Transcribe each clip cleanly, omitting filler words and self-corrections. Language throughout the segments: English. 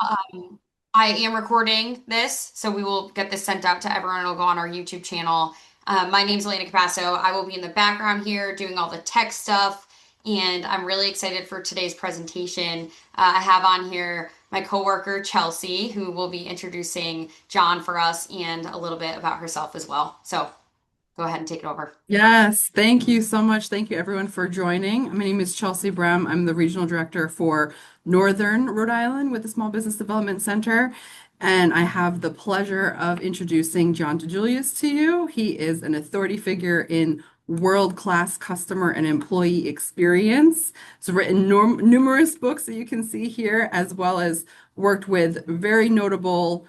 Um, I am recording this, so we will get this sent out to everyone. It'll go on our YouTube channel. My name's Elena Capasso. I will be in the background here doing all the tech stuff, and I'm really excited for today's presentation. I have on here my coworker Chelsea, who will be introducing John for us and a little bit about herself as well. So go ahead and take it over. Yes, thank you so much. Thank you everyone for joining. My name is Chelsea Brem. I'm the regional director for Northern Rhode Island with the Small Business Development Center. And I have the pleasure of introducing John DiJulius to you. He is an authority figure in world-class customer and employee experience. He's written numerous books that you can see here, as well as worked with very notable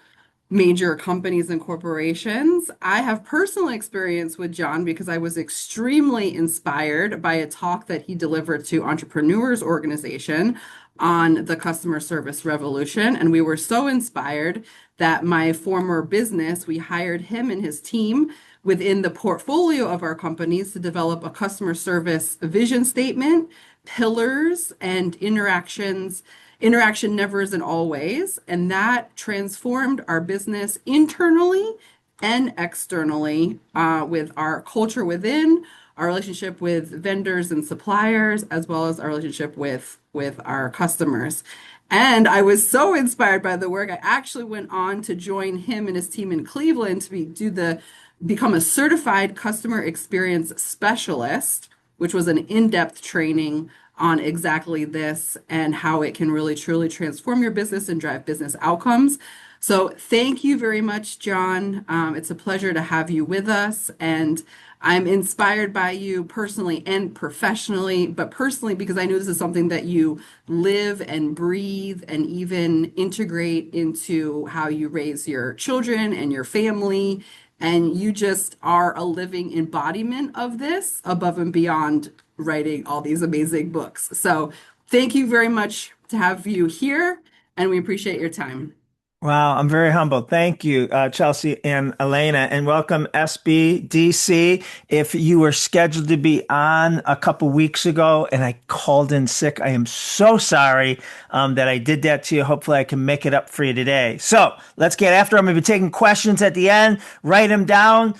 major companies and corporations. I have personal experience with John because I was extremely inspired by a talk that he delivered to Entrepreneurs Organization on the customer service revolution. And we were so inspired that my former business, we hired him and his team within the portfolio of our companies to develop a customer service vision statement, pillars, and interaction never is and always, and that transformed our business internally and externally with our culture within, our relationship with vendors and suppliers, as well as our relationship with our customers. And I was so inspired by the work, I actually went on to join him and his team in Cleveland to become a certified customer experience specialist, which was an in-depth training on exactly this and how it can really truly transform your business and drive business outcomes. So thank you very much, John. It's a pleasure to have you with us, and I'm inspired by you personally and professionally, but personally because I know this is something that you live and breathe and even integrate into how you raise your children and your family. And you just are a living embodiment of this above and beyond writing all these amazing books. So thank you very much to have you here, and we appreciate your time. Wow, I'm very humbled. Thank you, Chelsea and Elena, and welcome SBDC. If you were scheduled to be on a couple weeks ago and I called in sick, I am so sorry that I did that to you. Hopefully, I can make it up for you today. So let's get after it. I'm going to be taking questions at the end. Write them down.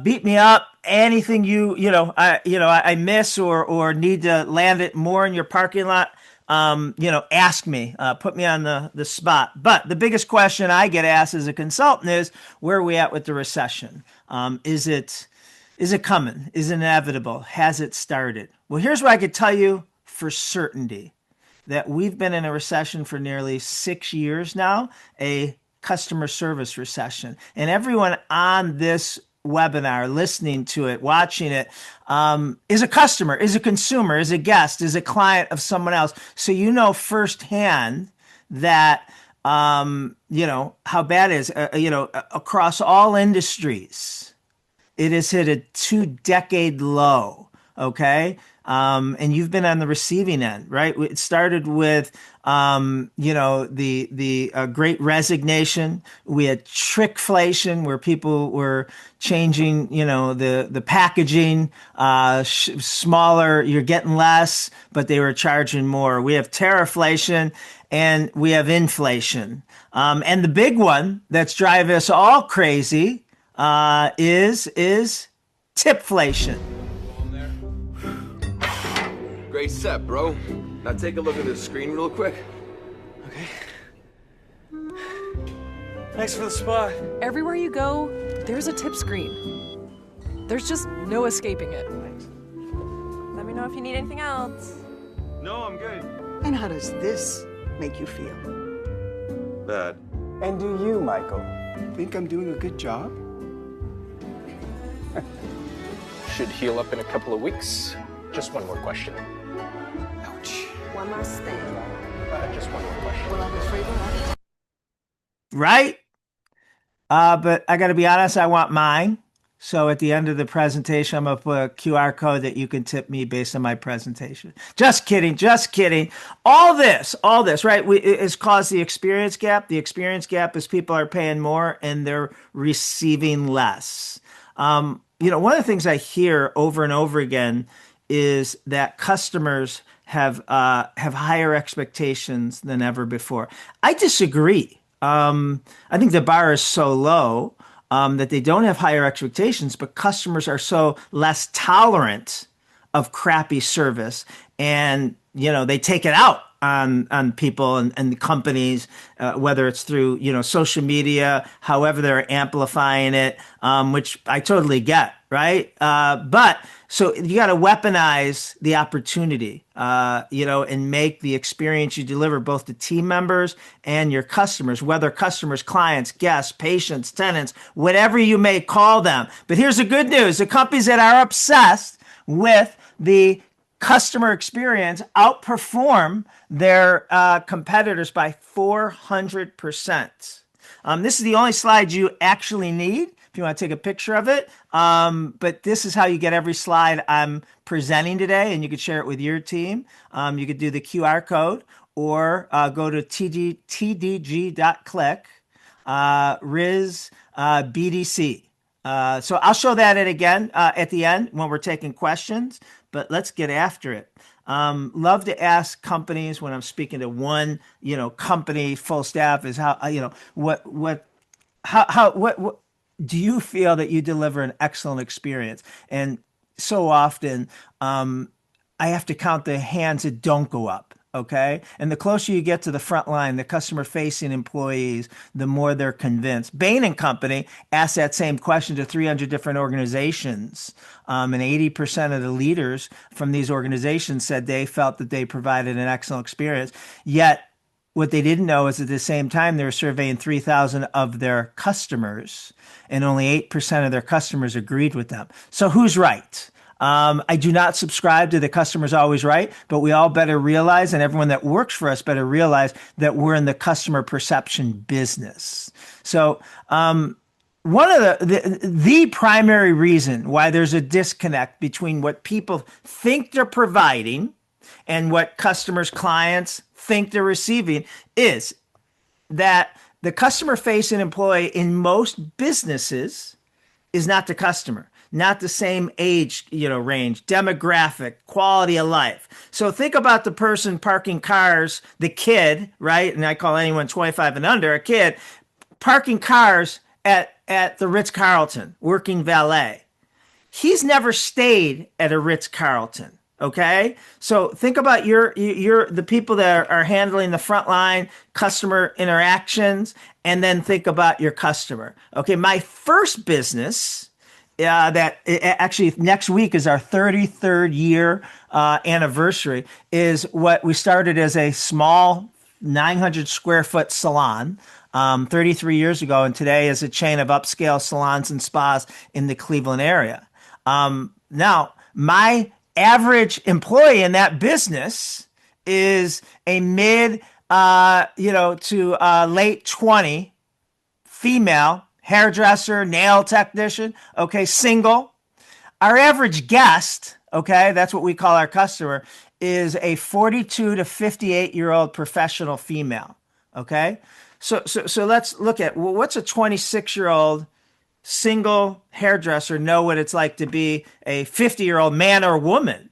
Beat me up. Anything I miss or need to land it more in your parking lot, ask me, put me on the spot. But the biggest question I get asked as a consultant is, where are we at with the recession? Is it coming? Is it inevitable? Has it started? Well, here's what I could tell you for certainty, that we've been in a recession for nearly 6 years now, a customer service recession. And everyone on this webinar, listening to it, watching it, is a customer, is a consumer, is a guest, is a client of someone else. So you know firsthand that, how bad it is, across all industries. It has hit a 2-decade low. Okay. And you've been on the receiving end, right? It started with, the Great Resignation. We had trickflation, where people were changing, the packaging, smaller. You're getting less, but they were charging more. We have tarifflation, and we have inflation. And the big one that's driving us all crazy is tipflation. Great set, bro. Now take a look at this screen real quick. Okay. Thanks for the spot. Everywhere you go, there's a tip screen. There's just no escaping it. Thanks. Let me know if you need anything else. No, I'm good. And how does this make you feel? Bad. And do you, Michael? Think I'm doing a good job? Should heal up in a couple of weeks. Just one more question. Ouch. One last thing. Just one more question. Well, I'm afraid not. Right? But I got to be honest, I want mine. So at the end of the presentation, I'm going to put a QR code that you can tip me based on my presentation. Just kidding. Just kidding. All this, right? It's caused the experience gap. The experience gap is people are paying more and they're receiving less. One of the things I hear over and over again is that customers have higher expectations than ever before. I disagree. I think the bar is so low that they don't have higher expectations, but customers are so less tolerant of crappy service, and they take it out on people and companies, whether it's through social media, however they're amplifying it, which I totally get, right? But so you got to weaponize the opportunity, and make the experience you deliver both to team members and your customers, whether customers, clients, guests, patients, tenants, whatever you may call them. But here's the good news: the companies that are obsessed with the customer experience outperform their competitors by 400%. This is the only slide you actually need if you want to take a picture of it. But this is how you get every slide I'm presenting today, and you could share it with your team. You could do the QR code or go to tdg.click, Riz BDC. So I'll show that again at the end when we're taking questions, but let's get after it. Love to ask companies when I'm speaking to one, company full staff is how do you feel that you deliver an excellent experience? And so often, I have to count the hands that don't go up. Okay. And the closer you get to the front line, the customer facing employees, the more they're convinced. Bain & Company asked that same question to 300 different organizations. And 80% of the leaders from these organizations said they felt that they provided an excellent experience. Yet what they didn't know is at the same time, they were surveying 3,000 of their customers, and only 8% of their customers agreed with them. So who's right? I do not subscribe to the customer's always right, but we all better realize, and everyone that works for us better realize, that we're in the customer perception business. So one of the primary reason why there's a disconnect between what people think they're providing and what customers, clients think they're receiving is that the customer-facing employee in most businesses is not the customer. Not the same age, range, demographic, quality of life. So think about the person parking cars, the kid, right? And I call anyone 25 and under a kid, parking cars at the Ritz-Carlton, working valet. He's never stayed at a Ritz-Carlton. Okay. So think about the people that are handling the frontline customer interactions, and then think about your customer. Okay. My first business, that actually next week is our 33rd year anniversary, is what we started as a small 900 square foot salon 33 years ago, and today is a chain of upscale salons and spas in the Cleveland area. Now, my average employee in that business is a mid to late 20 female hairdresser, nail technician, okay, single. Our average guest, okay, that's what we call our customer, is a 42 to 58-year-old professional female, okay? So let's look at, well, what's a 26-year-old single hairdresser know what it's like to be a 50-year-old man or woman,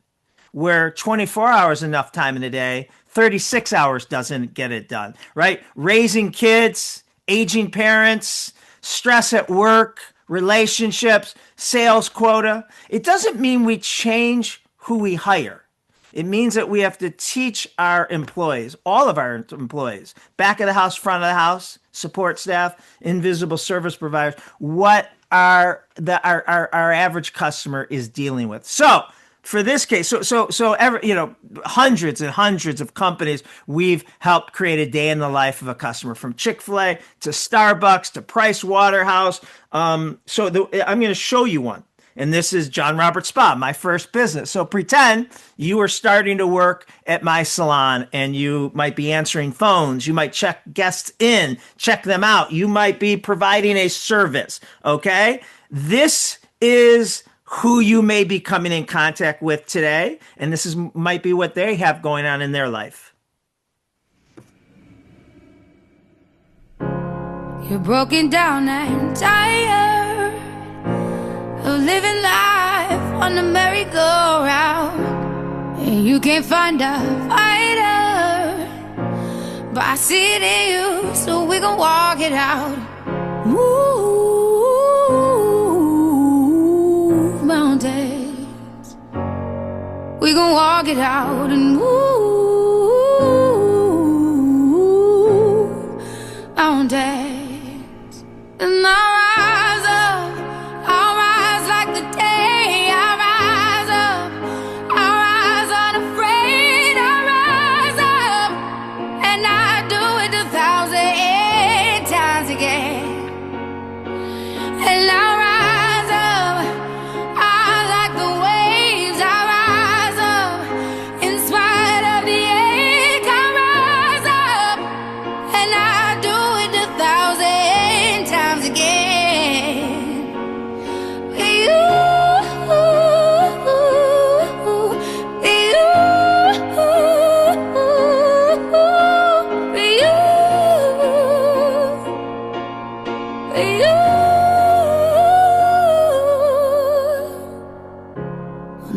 where 24 hours enough time in a day, 36 hours doesn't get it done, right? Raising kids, aging parents, stress at work, relationships, sales quota. It doesn't mean we change who we hire. It means that we have to teach our employees, all of our employees, back of the house, front of the house, support staff, invisible service providers, what our average customer is dealing with. So for this case, hundreds and hundreds of companies we've helped create a day in the life of a customer, from Chick-fil-A to Starbucks to Price Waterhouse. I'm going to show you one. And this is John Robert Spa, my first business. So pretend you are starting to work at my salon, and you might be answering phones. You might check guests in, check them out. You might be providing a service. Okay. This is who you may be coming in contact with today, and this might be what they have going on in their life. You're broken down and tired of living life on the merry-go-round. and you can't find a fighter, but I see it in you, so we gon' walk it out. Move mountains, we gon' walk it out and move mountains. And I'll rise up, I'll rise like the day. I'll rise up, I'll rise unafraid. I'll rise up, and I'll do it 1,000 times again. And I'll rise up, I'll like the waves. I'll rise up, in spite of the ache. I'll rise up, and I'll do it 1,000 times again. You,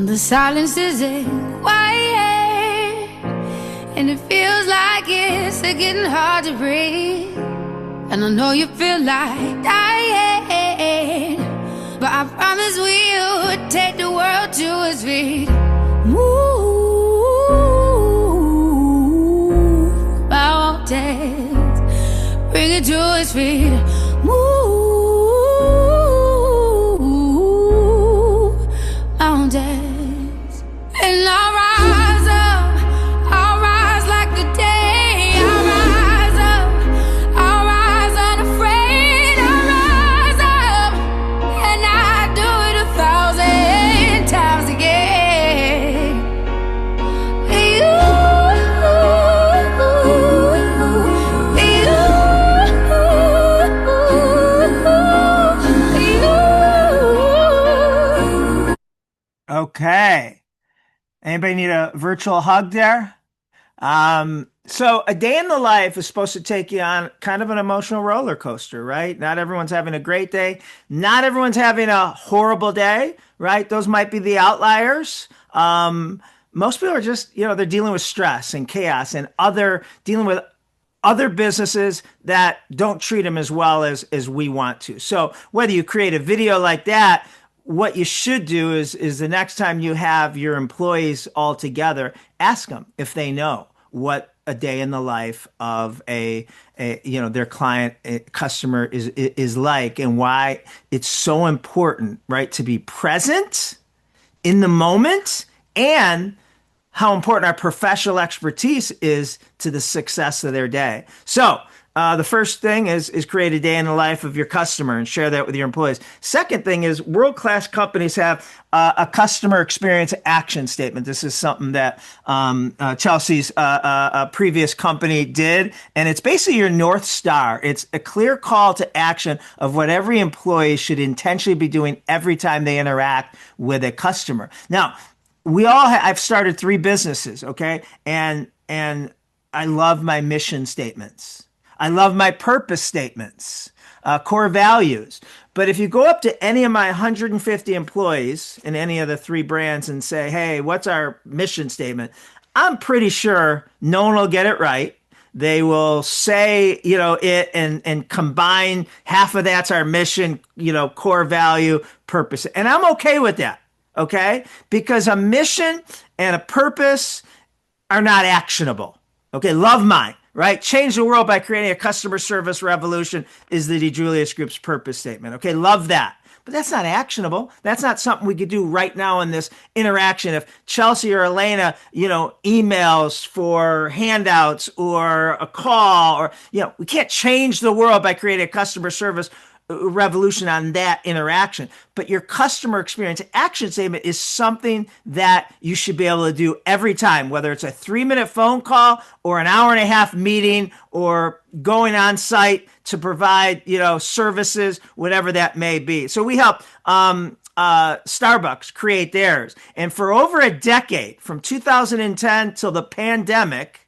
the silence isn't quiet, and it feels like it's getting hard to breathe. And I know you feel like dying, but I promise we would take the world to its feet. Move mountains, bring it to its feet. Move mountains, and I'll rise up, I'll rise like the day. I'll rise up, I'll rise unafraid. I'll rise up, and I'll do it 1,000 times again. Okay. Anybody need a virtual hug there? So a day in the life is supposed to take you on kind of an emotional roller coaster, right? Not everyone's having a great day. Not everyone's having a horrible day, right? Those might be the outliers. Most people are just, they're dealing with stress and chaos and dealing with other businesses that don't treat them as well as we want to. So whether you create a video like that, what you should do is the next time you have your employees all together, ask them if they know what a day in the life of their client customer is like, and why it's so important, right, to be present in the moment, and how important our professional expertise is to the success of their day. So the first thing is create a day in the life of your customer and share that with your employees. Second thing is world-class companies have a customer experience action statement. This is something that Chelsea's previous company did, and it's basically your North Star. It's a clear call to action of what every employee should intentionally be doing every time they interact with a customer. Now, I've started 3 businesses, okay? And I love my mission statements. I love my purpose statements, core values. But if you go up to any of my 150 employees in any of the 3 brands and say, hey, what's our mission statement? I'm pretty sure no one will get it right. They will say, it and combine half of that's our mission, core value, purpose. And I'm okay with that, okay? Because a mission and a purpose are not actionable. Okay, love mine. Right? Change the world by creating a customer service revolution is the DiJulius Group's purpose statement. Okay, love that. But that's not actionable. That's not something we could do right now in this interaction. If Chelsea or Elena, emails for handouts or a call, or, we can't change the world by creating a customer service revolution on that interaction. But your customer experience action statement is something that you should be able to do every time, whether it's a 3-minute phone call or an hour-and-a-half meeting or going on site to provide, services, whatever that may be. So we help Starbucks create theirs. And for over a decade, from 2010 till the pandemic,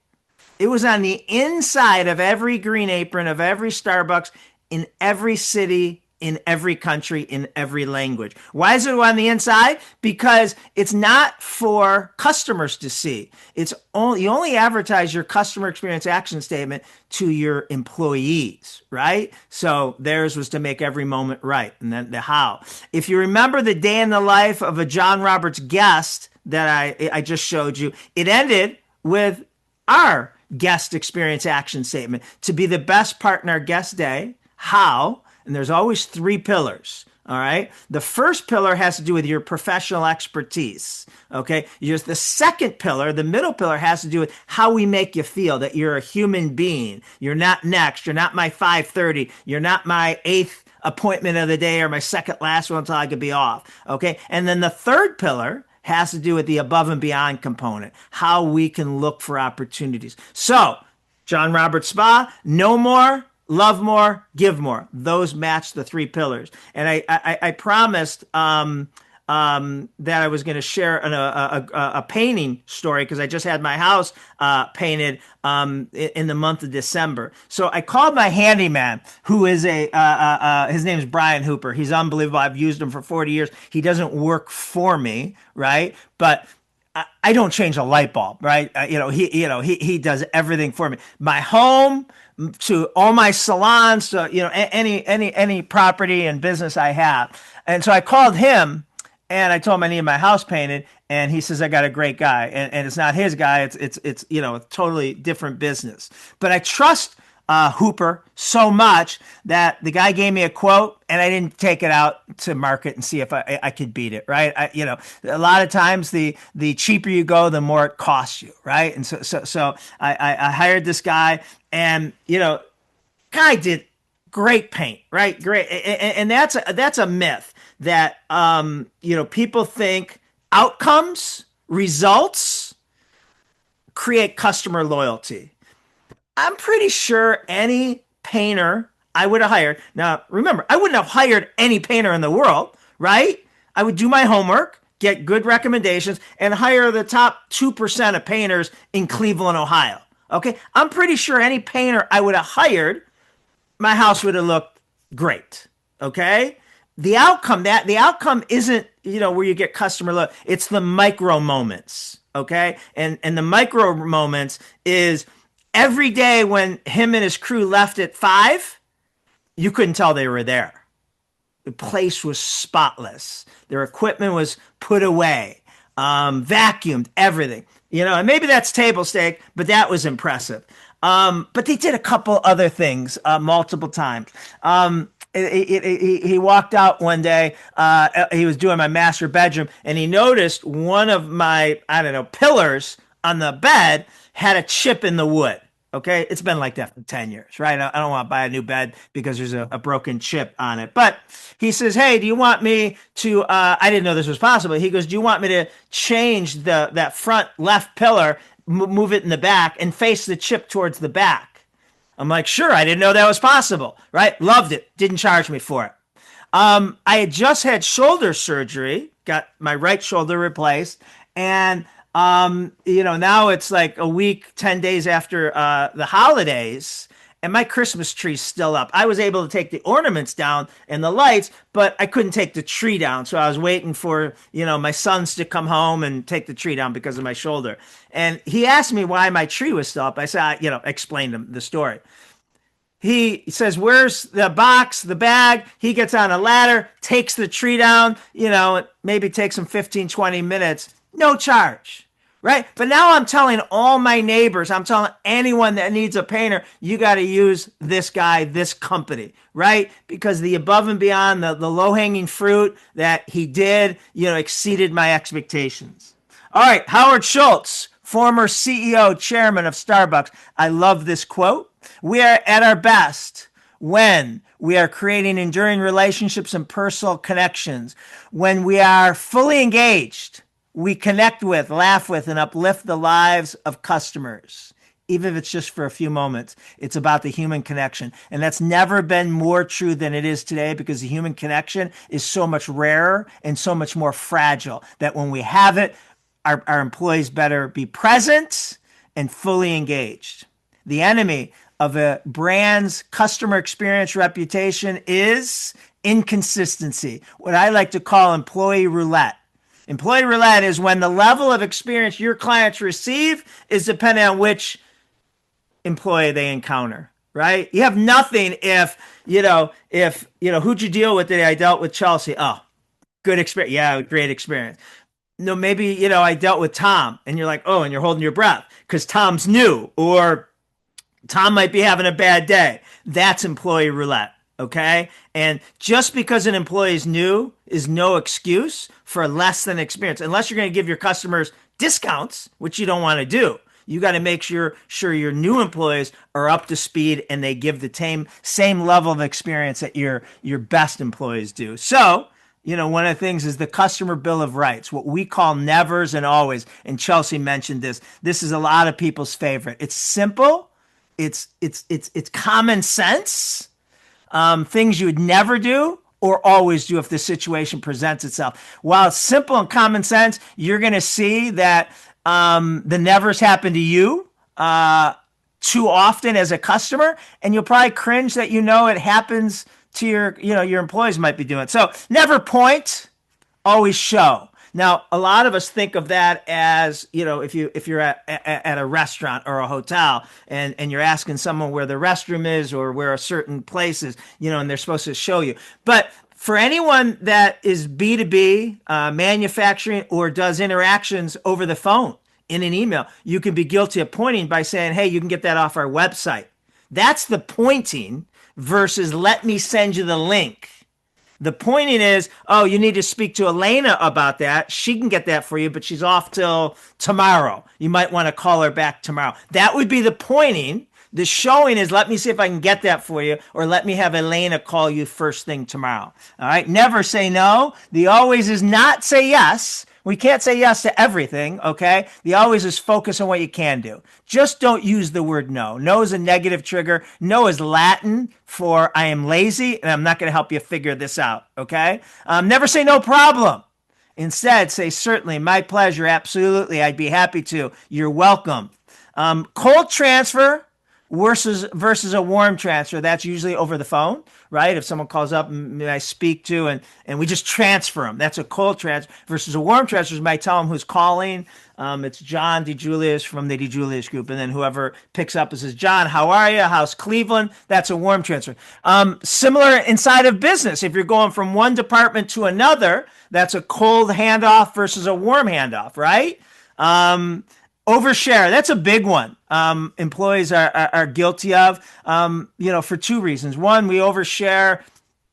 it was on the inside of every green apron of every Starbucks in every city in every country, in every language. Why is it on the inside? Because it's not for customers to see. You only advertise your customer experience action statement to your employees, right? So theirs was to make every moment right. And then the how. If you remember the day in the life of a John Roberts guest that I just showed you, it ended with our guest experience action statement: to be the best part in our guest day. How? And there's always 3 pillars. All right. The first pillar has to do with your professional expertise. Okay. The second pillar, the middle pillar, has to do with how we make you feel, that you're a human being. You're not next. You're not my 5:30. You're not my 8th appointment of the day or my second last one until I could be off. Okay. And then the third pillar has to do with the above and beyond component, how we can look for opportunities. So, John Roberts Spa, know more, love more, give more. Those match the 3 pillars. And I promised that I was going to share a painting story, because I just had my house painted in the month of December. So I called my handyman, who is his name is Brian Hooper. He's unbelievable. I've used him for 40 years. He doesn't work for me, right? But I don't change a light bulb, right? He does everything for me. My home, to all my salons, to any property and business I have. And so I called him and I told him I needed my house painted, and he says I got a great guy, and it's not his guy. It's a totally different business. But I trust Hooper so much that the guy gave me a quote, and I didn't take it out to market and see if I could beat it, right? A lot of times the cheaper you go, the more it costs you, right? And so I hired this guy, and guy did great paint, right? Great, and that's a myth that people think outcomes, results create customer loyalty. I'm pretty sure any painter I would have hired. Now, remember, I wouldn't have hired any painter in the world, right? I would do my homework, get good recommendations, and hire the top 2% of painters in Cleveland, Ohio. Okay? I'm pretty sure any painter I would have hired, my house would have looked great. Okay? The outcome isn't, where you get customer loyalty. It's the micro moments. Okay? And the micro moments is every day when him and his crew left at 5, you couldn't tell they were there. The place was spotless. Their equipment was put away, vacuumed, everything. And maybe that's table stake, but that was impressive. But they did a couple other things multiple times. He walked out one day. He was doing my master bedroom, and he noticed one of my, pillars on the bed had a chip in the wood. Okay, it's been like that for 10 years, right? I don't want to buy a new bed because there's a broken chip on it. But he says, hey, do you want me to, I didn't know this was possible. He goes, do you want me to change that front left pillar, move it in the back, and face the chip towards the back? I'm like, sure, I didn't know that was possible, right? Loved it. Didn't charge me for it. I had just had shoulder surgery, got my right shoulder replaced, and now it's like a week, 10 days after the holidays, and my Christmas tree's still up. I was able to take the ornaments down and the lights, but I couldn't take the tree down. So I was waiting for, my sons to come home and take the tree down because of my shoulder. And he asked me why my tree was still up. I said, explained him the story. He says, where's the box, the bag? He gets on a ladder, takes the tree down, it maybe takes him 15, 20 minutes. No charge, right? But now I'm telling all my neighbors, I'm telling anyone that needs a painter, you got to use this guy, this company, right? Because the above and beyond, the low-hanging fruit that he did, exceeded my expectations. All right, Howard Schultz, former CEO, chairman of Starbucks. I love this quote. We are at our best when we are creating enduring relationships and personal connections, when we are fully engaged, we connect with, laugh with, and uplift the lives of customers, even if it's just for a few moments. It's about the human connection. And that's never been more true than it is today, because the human connection is so much rarer and so much more fragile that when we have it, our employees better be present and fully engaged. The enemy of a brand's customer experience reputation is inconsistency, what I like to call employee roulette. Employee roulette is when the level of experience your clients receive is dependent on which employee they encounter, right? You have nothing if, who'd you deal with today? I dealt with Chelsea. Oh, good experience. Yeah, great experience. No, maybe, I dealt with Tom, and you're like, oh, and you're holding your breath because Tom's new, or Tom might be having a bad day. That's employee roulette. Okay. And just because an employee is new is no excuse for less than experience, unless you're going to give your customers discounts, which you don't want to do. You got to make sure your new employees are up to speed and they give the same level of experience that your best employees do. So, one of the things is the customer bill of rights, what we call nevers and always. And Chelsea mentioned this. This is a lot of people's favorite. It's simple. It's common sense. Things you would never do or always do if the situation presents itself. While it's simple and common sense, you're going to see that the nevers happen to you too often as a customer, and you'll probably cringe that it happens to your employees might be doing it. So never point, always show. Now, a lot of us think of that as, if you're at a restaurant or a hotel and you're asking someone where the restroom is or where a certain place is, and they're supposed to show you. But for anyone that is B2B, manufacturing, or does interactions over the phone in an email, you can be guilty of pointing by saying, hey, you can get that off our website. That's the pointing versus let me send you the link. The pointing is, oh, you need to speak to Elena about that. She can get that for you, but she's off till tomorrow. You might want to call her back tomorrow. That would be the pointing. The showing is, let me see if I can get that for you, or let me have Elena call you first thing tomorrow. All right. Never say no. The always is not say yes. We can't say yes to everything, okay? The always is focus on what you can do. Just don't use the word no. No is a negative trigger. No is Latin for I am lazy, and I'm not going to help you figure this out, okay? Never say no problem. Instead, say certainly, my pleasure, absolutely, I'd be happy to. You're welcome. Cold transfer versus a warm transfer, that's usually over the phone, right? If someone calls up and I speak to and we just transfer them, that's a cold transfer. Versus a warm transfer is might tell them who's calling. It's John DiJulius from the DiJulius group, and then whoever picks up and says, John, how are you? How's Cleveland? That's a warm transfer. Similar inside of business. If you're going from one department to another, that's a cold handoff versus a warm handoff, right? Overshare, that's a big one. Employees are guilty of, for two reasons. One, we overshare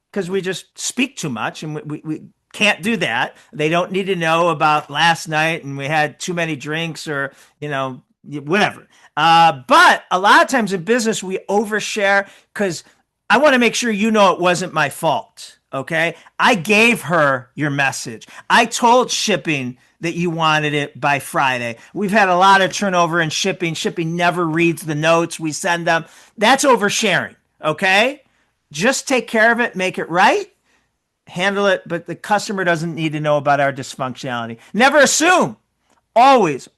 because we just speak too much, and we can't do that. They don't need to know about last night and we had too many drinks or, whatever. But a lot of times in business, we overshare because I want to make sure it wasn't my fault. Okay. I gave her your message. I told shipping that you wanted it by Friday. We've had a lot of turnover in shipping. Shipping never reads the notes we send them. That's oversharing. Okay. Just take care of it, make it right, handle it. But the customer doesn't need to know about our dysfunctionality. Never assume. Always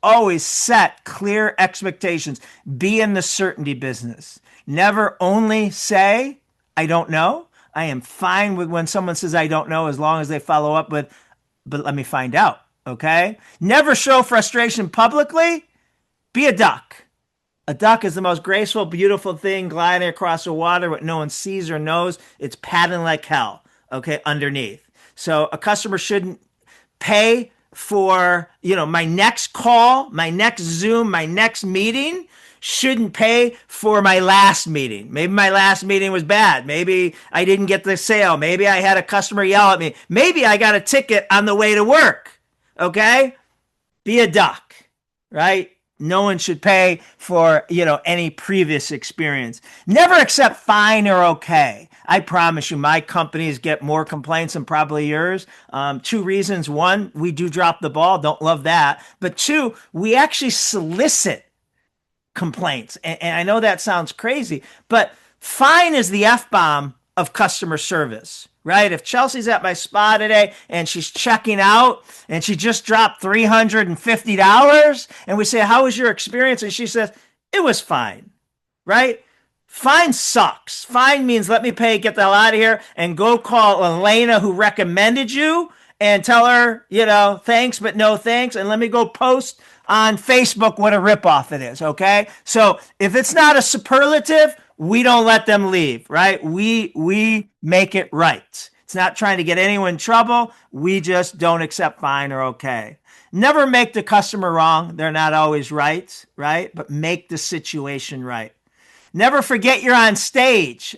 set clear expectations. Be in the certainty business. Never only say, I don't know. I am fine with when someone says I don't know, as long as they follow up with, but let me find out. Okay. Never show frustration publicly. Be a duck. A duck is the most graceful, beautiful thing gliding across the water, what no one sees or knows. It's paddling like hell. Okay. Underneath. So a customer shouldn't pay for, my next call, my next Zoom, my next meeting. Shouldn't pay for my last meeting. Maybe my last meeting was bad. Maybe I didn't get the sale. Maybe I had a customer yell at me. Maybe I got a ticket on the way to work. Okay? Be a duck, right? No one should pay for, any previous experience. Never accept fine or okay. I promise you, my companies get more complaints than probably yours. Two reasons. One, we do drop the ball. Don't love that. But two, we actually solicit complaints. And I know that sounds crazy, but fine is the F-bomb of customer service, right? If Chelsea's at my spa today and she's checking out and she just dropped $350 and we say, how was your experience? And she says, it was fine, right? Fine sucks. Fine means let me pay, get the hell out of here, and go call Elena who recommended you and tell her, thanks, but no thanks. And let me go post on Facebook what a ripoff it is. Okay. So if it's not a superlative, we don't let them leave, right? We make it right. It's not trying to get anyone in trouble. We just don't accept fine or okay. Never make the customer wrong. They're not always right? But make the situation right. Never forget you're on stage.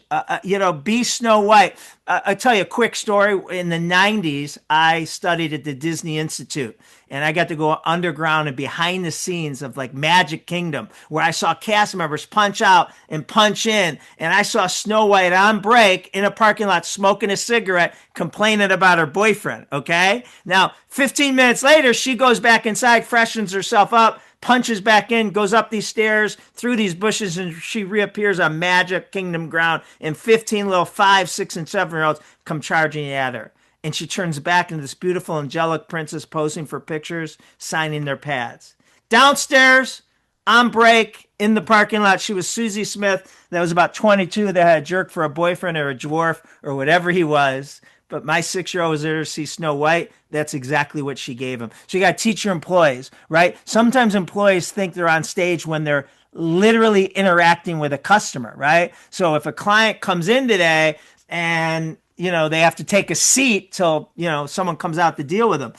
Be Snow White. I'll tell you a quick story. In the 90s, I studied at the Disney Institute, and I got to go underground and behind the scenes of like Magic Kingdom, where I saw cast members punch out and punch in. And I saw Snow White on break in a parking lot smoking a cigarette, complaining about her boyfriend. Okay. Now, 15 minutes later, she goes back inside, freshens herself up, punches back in, goes up these stairs, through these bushes, and she reappears on Magic Kingdom ground, and 15 little 5, 6, and 7-year-olds come charging at her. And she turns back into this beautiful angelic princess posing for pictures, signing their pads. Downstairs, on break, in the parking lot, she was Susie Smith, that was about 22, that had a jerk for a boyfriend or a dwarf or whatever he was. But my 6-year-old was there to see Snow White. That's exactly what she gave him. So you got to teach your employees, right? Sometimes employees think they're on stage when they're literally interacting with a customer, right? So if a client comes in today and, they have to take a seat till, someone comes out to deal with them,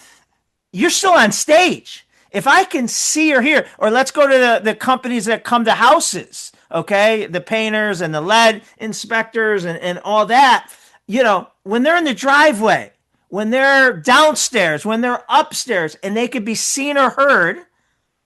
you're still on stage. If I can see or hear, or let's go to the companies that come to houses, okay? The painters and the lead inspectors and all that. When they're in the driveway, when they're downstairs, when they're upstairs, and they could be seen or heard,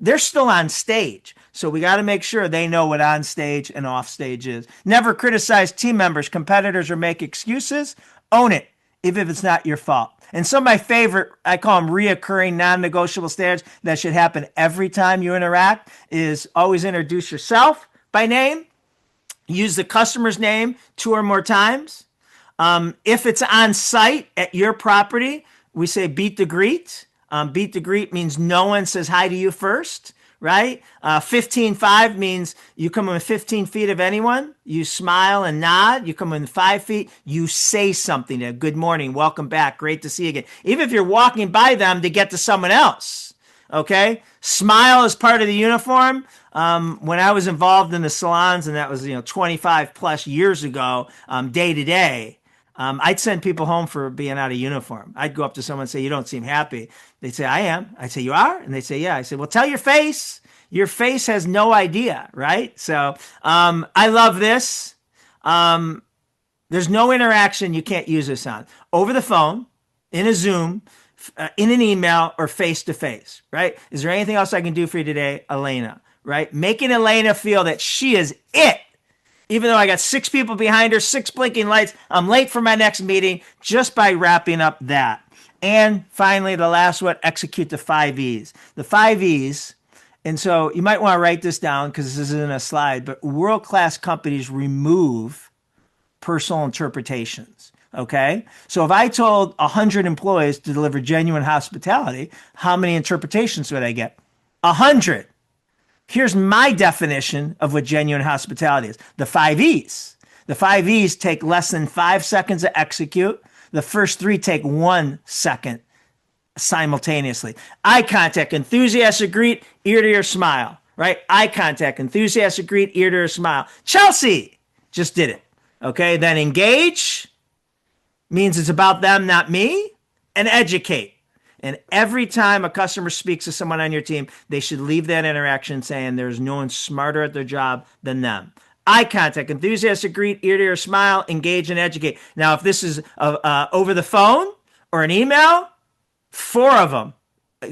they're still on stage. So we got to make sure they know what on stage and off stage is. Never criticize team members, competitors, or make excuses. Own it, even if it's not your fault. And some of my favorite, I call them reoccurring non-negotiable standards that should happen every time you interact, is always introduce yourself by name. Use the customer's name 2 or more times. If it's on site at your property, we say beat the greet. Beat the greet means no one says hi to you first, right? 15-5 means you come within 15 feet of anyone, you smile and nod. You come within 5 feet, you say something to good morning, welcome back, great to see you again. Even if you're walking by them to get to someone else, okay? Smile is part of the uniform. When I was involved in the salons, and that was 25 plus years ago, day to day, I'd send people home for being out of uniform. I'd go up to someone and say, you don't seem happy. They'd say, I am. I'd say, you are? And they'd say, yeah. I said, well, tell your face. Your face has no idea, right? So I love this. There's no interaction you can't use this on. Over the phone, in a Zoom, in an email, or face-to-face, right? Is there anything else I can do for you today, Elena, right? Making Elena feel that she is it. Even though I got 6 people behind her, 6 blinking lights, I'm late for my next meeting, just by wrapping up that. And finally, the last one, execute the 5 E's. The 5 E's, and so you might want to write this down because this isn't a slide, but world-class companies remove personal interpretations, okay? So if I told 100 employees to deliver genuine hospitality, how many interpretations would I get? 100. Here's my definition of what genuine hospitality is. The 5 E's. The 5 E's take less than 5 seconds to execute. The first 3 take 1 second simultaneously. Eye contact, enthusiastic greet, ear to ear smile, right? Eye contact, enthusiastic greet, ear to ear smile. Chelsea just did it. Okay, then engage means it's about them, not me, and educate. And every time a customer speaks to someone on your team, they should leave that interaction saying there's no one smarter at their job than them. Eye contact, enthusiastic greet, ear to ear smile, engage and educate. Now, if this is over the phone or an email, 4 of them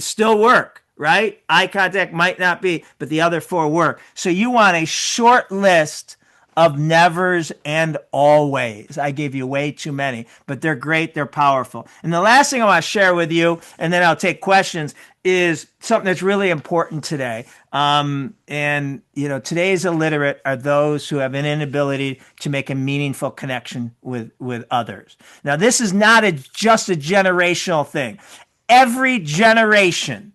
still work, right? Eye contact might not be, but the other 4 work. So you want a short list of nevers and always. I gave you way too many, but they're great. They're powerful. And the last thing I want to share with you, and then I'll take questions, is something that's really important today. Today's illiterate are those who have an inability to make a meaningful connection with others. Now, this is not just a generational thing. Every generation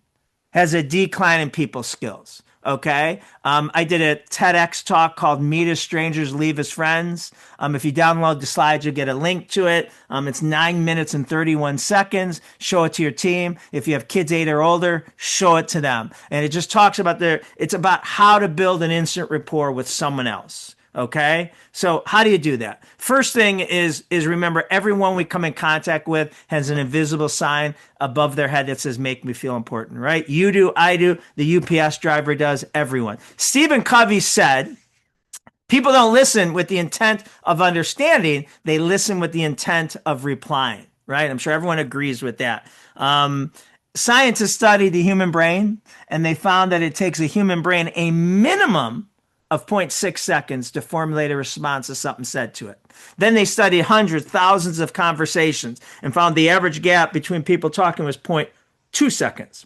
has a decline in people skills. Okay. I did a TEDx talk called Meet as Strangers, Leave as Friends. If you download the slides, you'll get a link to it. It's 9 minutes and 31 seconds. Show it to your team. If you have kids 8 or older, show it to them. And it just talks about it's about how to build an instant rapport with someone else. Okay. So how do you do that? First thing is remember everyone we come in contact with has an invisible sign above their head that says, make me feel important, right? You do, I do, the UPS driver does, everyone. Stephen Covey said, people don't listen with the intent of understanding. They listen with the intent of replying, right? I'm sure everyone agrees with that. Scientists studied the human brain and they found that it takes a human brain a minimum of 0.6 seconds to formulate a response to something said to it. Then they studied hundreds, thousands of conversations and found the average gap between people talking was 0.2 seconds.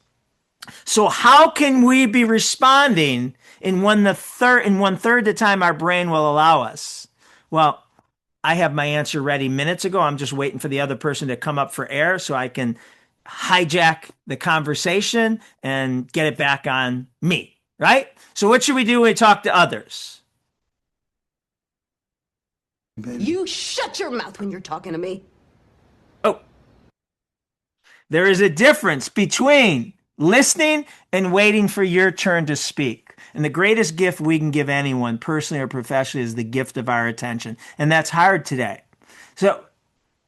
So how can we be responding in one third the time our brain will allow us? Well, I have my answer ready minutes ago. I'm just waiting for the other person to come up for air so I can hijack the conversation and get it back on me. Right? So what should we do when we talk to others? You shut your mouth when you're talking to me. Oh. There is a difference between listening and waiting for your turn to speak. And the greatest gift we can give anyone, personally or professionally, is the gift of our attention. And that's hard today. So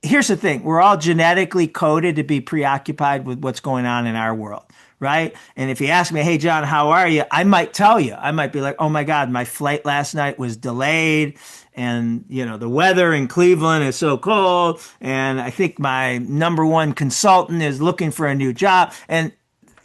here's the thing. We're all genetically coded to be preoccupied with what's going on in our world. Right? And if you ask me, hey, John, how are you? I might tell you. I might be like, oh, my God, my flight last night was delayed. And, the weather in Cleveland is so cold. And I think my number one consultant is looking for a new job. And,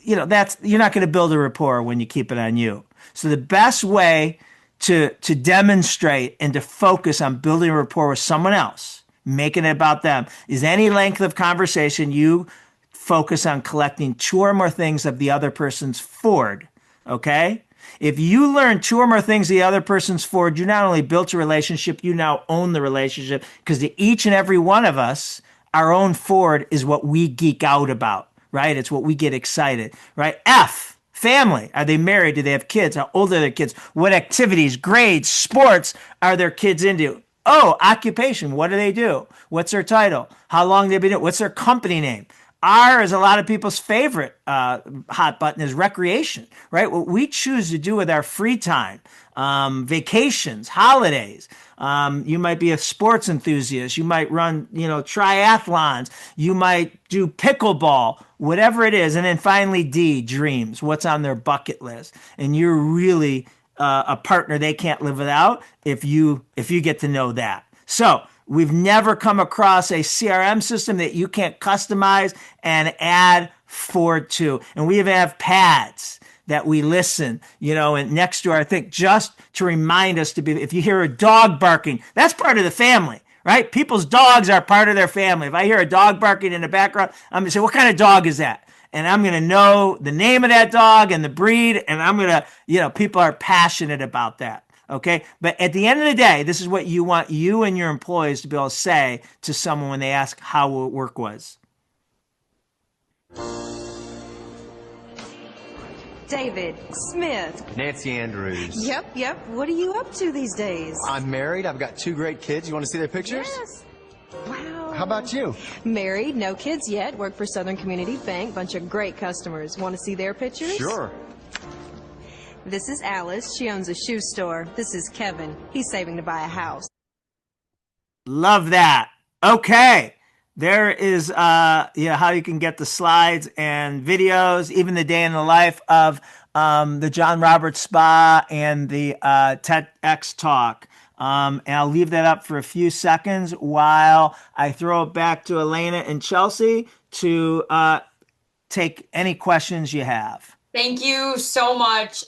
you're not going to build a rapport when you keep it on you. So the best way to demonstrate and to focus on building a rapport with someone else, making it about them, is any length of conversation you focus on collecting 2 or more things of the other person's Ford, okay? If you learn 2 or more things of the other person's Ford, you not only built a relationship, you now own the relationship, because to each and every one of us, our own Ford is what we geek out about, right? It's what we get excited, right? F, family. Are they married? Do they have kids? How old are their kids? What activities, grades, sports are their kids into? O, occupation. What do they do? What's their title? How long have they been doing? What's their company name? R is a lot of people's favorite hot button is recreation, right? What we choose to do with our free time, vacations, holidays. You might be a sports enthusiast. You might run, triathlons. You might do pickleball, whatever it is. And then finally, D, dreams. What's on their bucket list? And you're really a partner they can't live without if you get to know that. So we've never come across a CRM system that you can't customize and add Ford to. And we even have pads that we listen, and next to our thing, just to remind us to be, if you hear a dog barking, that's part of the family, right? People's dogs are part of their family. If I hear a dog barking in the background, I'm going to say, what kind of dog is that? And I'm going to know the name of that dog and the breed. And I'm going to, people are passionate about that. Okay. But at the end of the day, this is what you want you and your employees to be able to say to someone when they ask how work was. David Smith. Nancy Andrews. Yep. What are you up to these days? I'm married. I've got 2 great kids. You want to see their pictures? Yes. Wow. How about you? Married, no kids yet. Work for Southern Community Bank. Bunch of great customers. Want to see their pictures? Sure. This is Alice. She owns a shoe store. This is Kevin. He's saving to buy a house. Love that. Okay. There is how you can get the slides and videos, even the day in the life of the John Roberts Spa and the TEDx talk. And I'll leave that up for a few seconds while I throw it back to Elena and Chelsea to take any questions you have. Thank you so much.